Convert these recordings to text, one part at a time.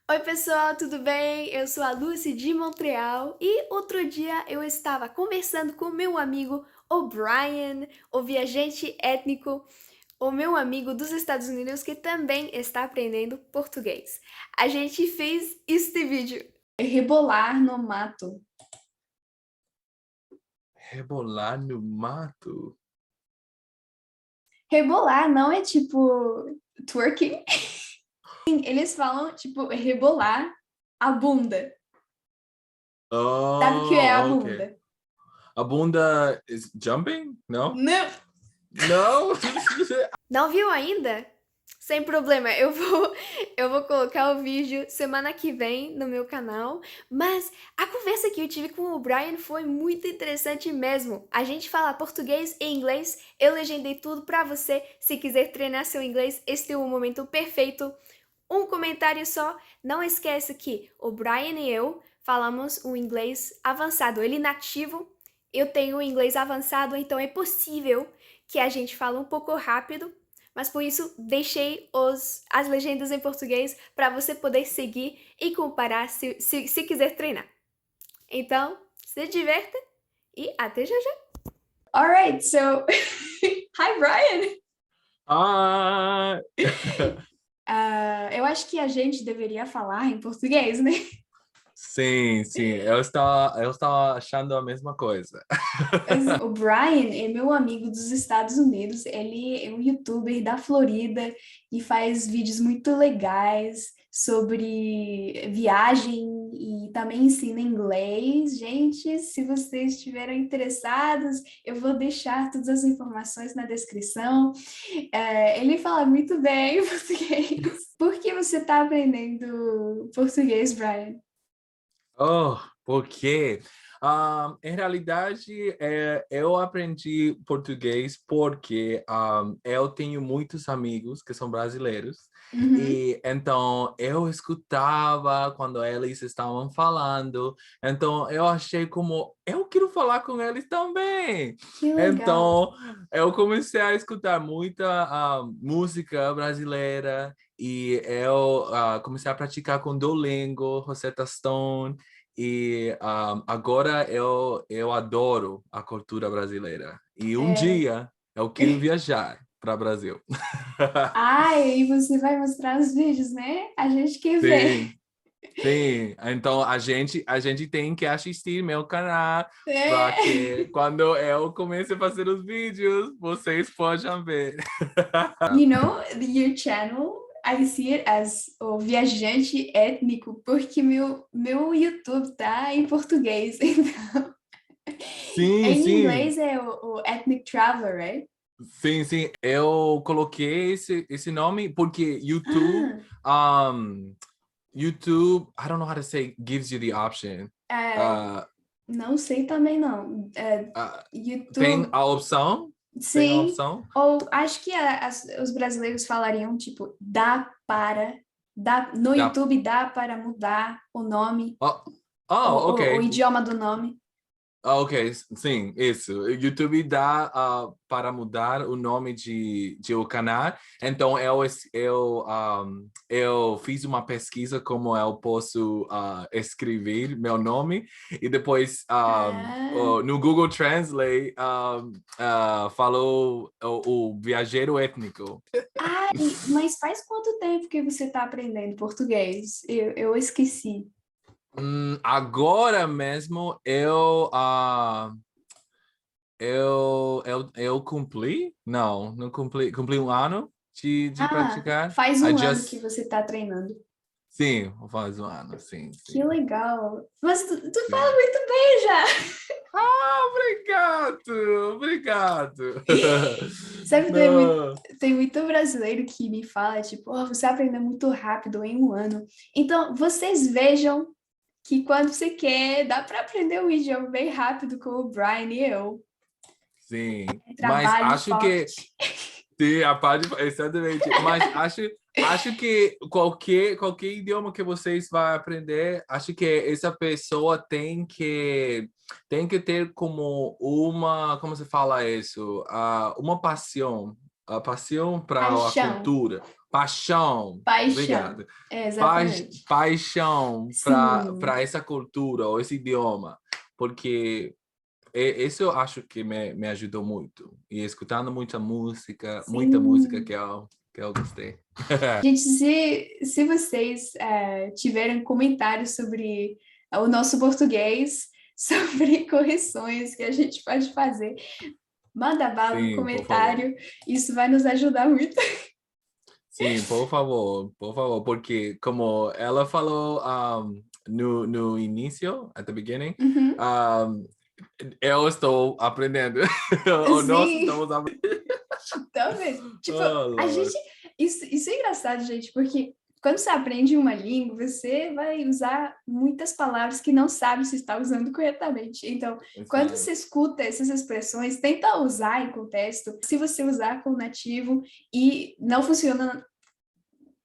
Oi, pessoal, tudo bem? Eu sou a Lucy de Montreal e outro dia eu estava conversando com meu amigo, o Braian, o viajante étnico, o meu amigo dos Estados Unidos que também está aprendendo português. A gente fez este vídeo. Rebolar no mato. Rebolar no mato? Rebolar não é tipo twerking. Eles falam tipo rebolar a bunda. Sabe o que é a Oh, okay. bunda? A bunda is jumping? No? Não. No? Não viu ainda? Sem problema, eu vou colocar o vídeo semana que vem no meu canal, mas a conversa que eu tive com o Braian foi muito interessante mesmo. A gente fala português e inglês, eu legendei tudo pra você. Se quiser treinar seu inglês, este é o momento perfeito. Um comentário só, não esqueça que o Braian e eu falamos o inglês avançado, ele nativo, eu tenho o inglês avançado, então é possível que a gente fale um pouco rápido, mas por isso deixei as legendas em português para você poder seguir e comparar se quiser treinar. Então, se divirta e até já já! Alright, so hi Brian! Ah! Eu acho que a gente deveria falar em português, né? Sim, sim. Eu estava achando a mesma coisa. O Brian é meu amigo dos Estados Unidos. Ele é um youtuber da Florida e faz vídeos muito legais sobre viagem e também ensina inglês. Gente, se vocês estiverem interessados, eu vou deixar todas as informações na descrição. Ele fala muito bem português. Por que você está aprendendo português, Brian? Oh, por quê? Em realidade, eu aprendi português porque eu tenho muitos amigos que são brasileiros Uhum. e então eu escutava quando eles estavam falando, então eu achei como eu quero falar com eles também. Que legal. Então eu comecei a escutar muita música brasileira e eu comecei a praticar com Duolingo, Rosetta Stone. E agora eu adoro a cultura brasileira. E um É. dia eu quero viajar para o Brasil. Ai, e você vai mostrar os vídeos, né? A gente quer ver. Sim, sim. Então a gente tem que assistir meu canal para É. que quando eu comece a fazer os vídeos, vocês possam ver. You know, your channel, I see it as o viajante étnico, porque meu YouTube tá em português. Então, Sim, em sim. inglês é o Ethnic Traveler, right? Sim, sim, eu coloquei esse nome porque Ah, YouTube, I don't know how to say, gives you the option. é, Uh, não sei também não. uh, tem YouTube, a opção? Tem a sim. opção? Ou acho que os brasileiros falariam, tipo, no Dá, YouTube dá para mudar o nome, oh, oh, o ok. idioma do nome. Ah, ok, sim, isso. O YouTube dá para mudar o nome de o canal. Então, eu fiz uma pesquisa como eu posso escrever meu nome e depois Ah, no Google Translate falou o viajeiro étnico. mas faz quanto tempo que você está aprendendo português? Eu esqueci. Agora mesmo eu cumpri? Não cumpri. Cumpri um ano de Ah, praticar. faz I um ano que just... você está treinando. Sim, faz um ano, sim, Que sim, legal. Mas tu fala sim. muito bem já. Obrigado, obrigado. Sabe, Não. tem muito brasileiro que me fala, tipo, "Oh, você aprendeu muito rápido em um ano." Então, vocês vejam que quando você quer, dá para aprender um idioma bem rápido com o Brian e eu. Sim, É mas trabalho acho que forte. sim, a parte, exatamente. Mas acho que qualquer idioma que vocês vão aprender, acho que essa pessoa tem que ter como como se fala isso? Uma paixão, a paixão para a Paixão. cultura. paixão. Paixão. Obrigado. É, exatamente. Paixão Sim, para essa cultura ou esse idioma, porque esse eu acho que me ajudou muito. E escutando muita música sim. que eu gostei. Gente, se vocês tiverem comentários sobre o nosso português, sobre correções que a gente pode fazer, manda bala no Sim, por favor. comentário. Isso vai nos ajudar muito. Sim, por favor, porque como ela falou no início, at the beginning, Uhum. um, eu estou aprendendo. Ou nós Sim. estamos aprendendo. Talvez. Tipo, Oh, a gente. Lord. Isso é engraçado, gente, porque quando você aprende uma língua, você vai usar muitas palavras que não sabe se está usando corretamente. Então, quando você Exato. escuta essas expressões, tenta usar em contexto. Se você usar com o nativo e não funciona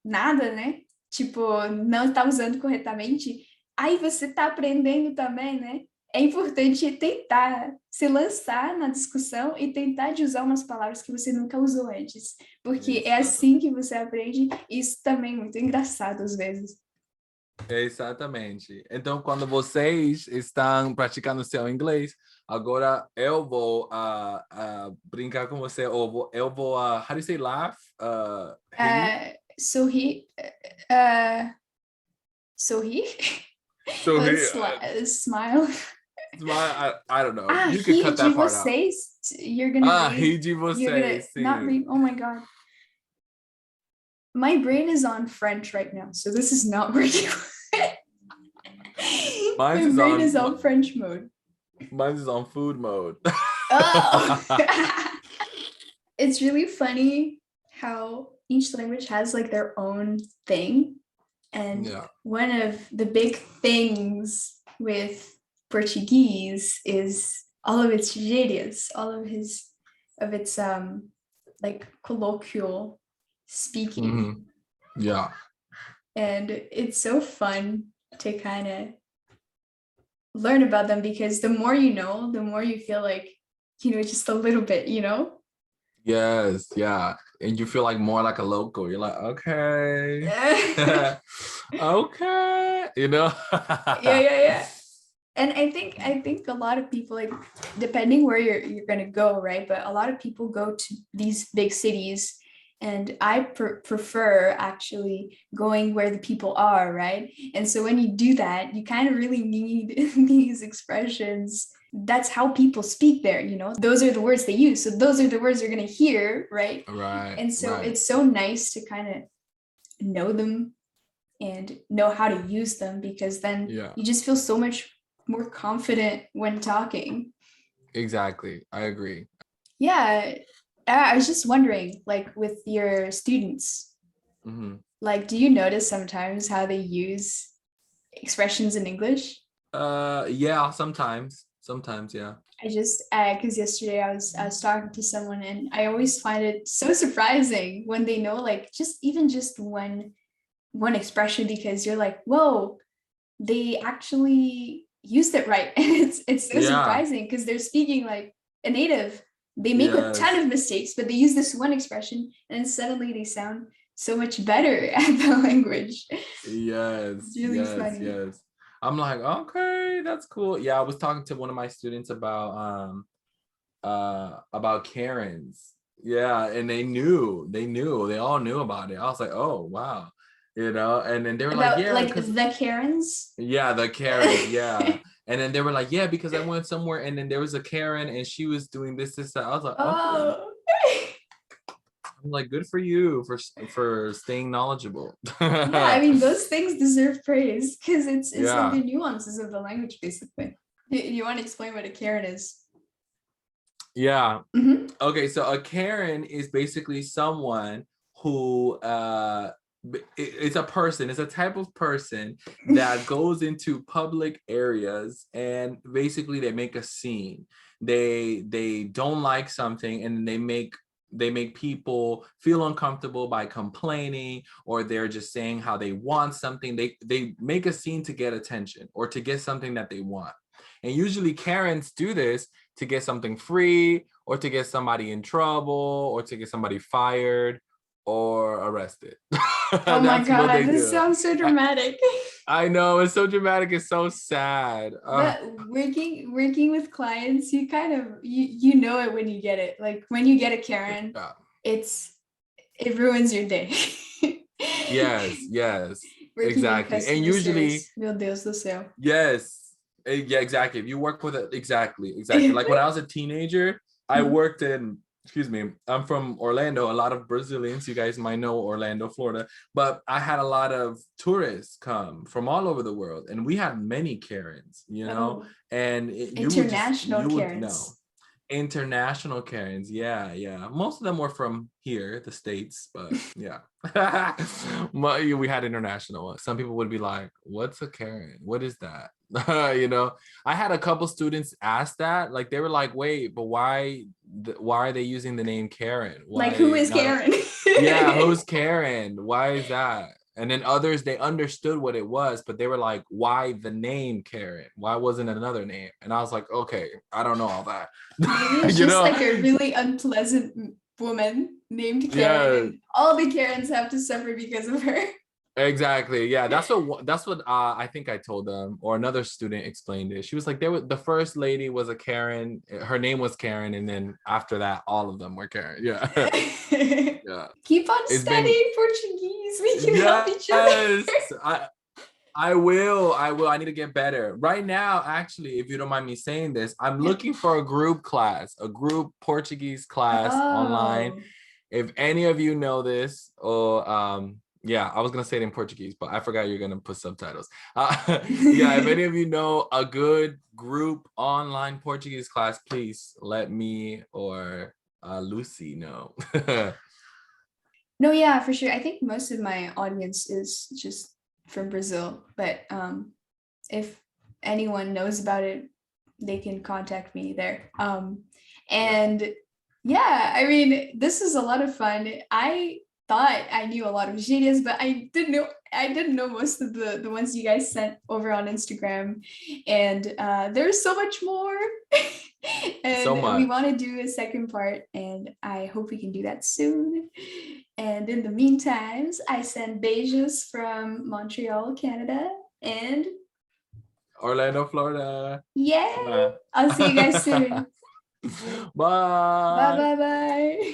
nada, né? Tipo, não está usando corretamente, aí você está aprendendo também, né? É importante tentar se lançar na discussão e tentar de usar umas palavras que você nunca usou antes, porque é assim Exatamente. que você aprende. Isso também é muito engraçado às vezes. Exatamente. Então, quando vocês estão praticando seu inglês, agora eu vou brincar com você, eu vou how do you say laugh? Rir? Sorrir, uh, sorrir, or Sorrir. smile. I don't know. Ah, You could rir cut de that part out. vocês. You're gonna read. Rir de You're gonna vocês, not sim. read. Oh my god. My brain is on French right now, so this is not working. Mine My is brain on is on French mode. mine is on food mode. Oh, it's really funny how each language has like their own thing. And Yeah. one of the big things with Portuguese is all of its gírias, all of its like colloquial speaking. Mhm. Yeah. And it's so fun to kind of learn about them because the more you know, the more you feel like, just a little bit, Yes, yeah. And you feel like more like a local. You're like, okay. yeah, Okay. You know? yeah, yeah. And I think a lot of people, like, depending where you're gonna go, right? But a lot of people go to these big cities, and I prefer actually going where the people are, right? And so when you do that, you kind of really need these expressions. That's how people speak there, those are the words they use, so those are the words you're gonna hear, right? Right, And so right. it's so nice to kind of know them and know how to use them, because then Yeah, you just feel so much more confident when talking. exactly. I agree. Yeah, I was just wondering, like, with your students, Hmm. like, do you notice sometimes how they use expressions in English? Yeah, sometimes. Sometimes, yeah. I just because yesterday I was talking to someone, and I always find it so surprising when they know, like, just one expression, because you're like, whoa, they actually used it right. And it's so Yeah, surprising because they're speaking like a native. They make a ton yes. of mistakes, but they use this one expression, and then suddenly they sound so much better at the language. It's Yes, really yes, funny. yes. I'm like, okay, that's cool. Yeah, I was talking to one of my students about Karens. Yeah, and they all knew about it. I was like, oh wow, and then they were like, About yeah, like because the Karens. yeah, the Karens, yeah. And then they were like, yeah, because I went somewhere and then there was a Karen and she was doing this, that. I was like, oh, Oh. I'm like, good for you for staying knowledgeable. Yeah, I mean, those things deserve praise because it's like Yeah. the nuances of the language, basically. You want to explain what a Karen is? Yeah. Mm-hmm. Okay, so a Karen is basically someone who it's a person, it's a type of person that goes into public areas and basically they make a scene. They don't like something and they make people feel uncomfortable by complaining, or they're just saying how they want something. They make a scene to get attention or to get something that they want. And usually Karens do this to get something free or to get somebody in trouble or to get somebody fired or arrested. Oh my That's what they God, this do. sounds so I, dramatic. I know it's so dramatic. It's so sad. But working with clients, you kind of you know it when you get it. Like when you get a Karen, Yeah. it's it ruins your day. Yes, yes, Working in exactly. And customer usually, service, meu Deus do céu. yes, yeah, exactly. If you work with it, exactly, exactly. Like when I was a teenager, I worked in, excuse me, I'm from Orlando. A lot of Brazilians, you guys might know Orlando, Florida, but I had a lot of tourists come from all over the world, and we had many Karens, Oh, and international you would know. Karens. International Karens, yeah, yeah. Most of them were from here, the States, but yeah. We had international ones. Some people would be like, "What's a Karen? What is that?" I had a couple students ask that. Like they were like, "Wait, but why are they using the name Karen? Like who Why is not Karen? yeah, who's Karen? Why is that?" And then others, they understood what it was, but they were like, why the name Karen? Why wasn't it another name? And I was like, okay, I don't know all that. Maybe it's you just know? like a really unpleasant woman named Karen, Yeah, and all the Karens have to suffer because of her. exactly. Yeah, that's what I think I told them, or another student explained it. She was like, the first lady was a Karen. Her name was Karen, and then after that, all of them were Karen. Yeah. Yeah. Keep on It's been studying Portuguese. We can help yes. each other. I will. I will. I need to get better. Right now, actually, if you don't mind me saying this, I'm Yeah. looking for a group class, a group Portuguese class online. Oh. If any of you know this, or yeah, I was gonna say it in Portuguese, but I forgot you're gonna put subtitles. Yeah, if any of you know a good group online Portuguese class, please let me or Lucy know. No, yeah, for sure. I think most of my audience is just from Brazil, but if anyone knows about it, they can contact me there. Yeah. And yeah, I mean, this is a lot of fun. I thought I knew a lot of gírias, but I didn't know most of the ones you guys sent over on Instagram. And there's so much more. So And we much. want to do a second part, and I hope we can do that soon. And in the meantime, I send beijos from Montreal, Canada, and Orlando, Florida. yay! Bye. I'll see you guys soon. Bye Bye. bye bye.